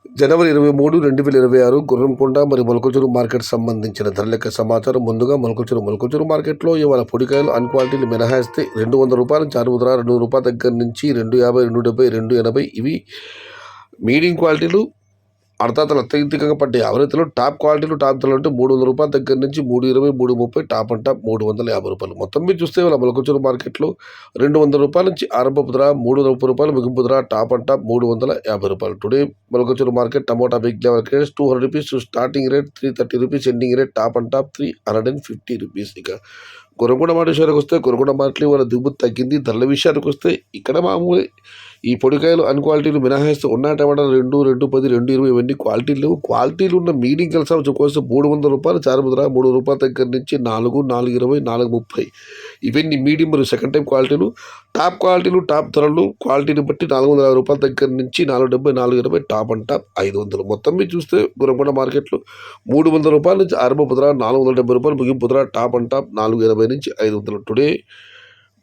జనవరి 23, 2026 గుర్రంకొండ మరియు మొలకల్చూరు మార్కెట్ సంబంధించిన ధరల యొక్క సమాచారం. ముందుగా మొలకల్చూరు మార్కెట్లో ఇవాళ పొడికాయలు అన్ క్వాలిటీలు మినహాయిస్తే రూ. 200 నుంచి రూ. 200 దగ్గర నుంచి 250, 270, 280 ఇవి మీడియం క్వాలిటీలు అర్థాతలు అత్యధికంగా పడ్డాయి. అవరైతులు టాప్ క్వాలిటీలు టాప్ ధరలు అంటే రూ. 300 దగ్గర నుంచి 320, 330 టాప్ అండ్ టాప్ రూ. 350. మొత్తం మీరు చూస్తే వాళ్ళ మొలకల్చూరు మార్కెట్లో రూ. 200 నుంచి ఆరంభపు ధర, రూ. 330 ముగింపు ధర, టాప్ అండ్ టాప్ రూ. 350. Today Molakalchuru market tomato big level crates ₹200 starting rate, ₹330 ending rate, top and top ₹350. ఇక గుర్రంకొండ మార్కెట్ విషయానికి వస్తే గుర్రంకొండ మార్కెట్లో వాళ్ళ దిగుబడి తగ్గింది. ధరల విషయానికి వస్తే ఇక్కడ మామూలు ఈ పొడికాయలు అన్ క్వాలిటీలు మినహాయిస్తూ ఉన్న టమాటాలు 2, 210, 220 ఇవన్నీ క్వాలిటీలు ఉన్న మీడియం కలిసి కోసం రూ. 300 చారుముద్ర, ₹300 దగ్గర నుంచి 4, 420, 430 ఇవన్నీ మీడియం మరియు సెకండ్ టైం క్వాలిటీలు. టాప్ ధరలు క్వాలిటీని బట్టి ₹450 దగ్గర నుంచి 470, 420 టాప్ అండ్ టాప్ 500. మొత్తం మీరు చూస్తే గుర్రంకొండ మార్కెట్లో రూ. 300 నుంచి ఆరంభపు ధర, ₹470 ముగింపు ధర, టాప్ అండ్ టాప్ 480 నుంచి 500. Today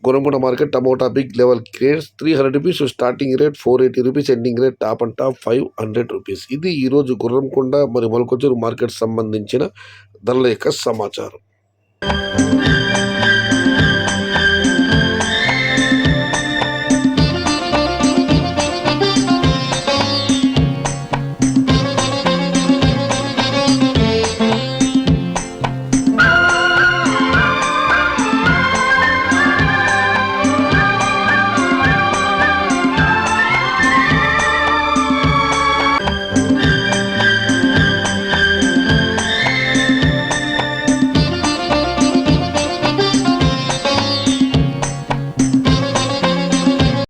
Gurramkonda market tomato big level crates ₹300 starting rate, ₹480 ending rate, top and top ₹500. ఇది ఈరోజు గుర్రంకొండ మరియు మొలకల్చూరు మార్కెట్ సంబంధించిన ధరల యొక్క సమాచారం.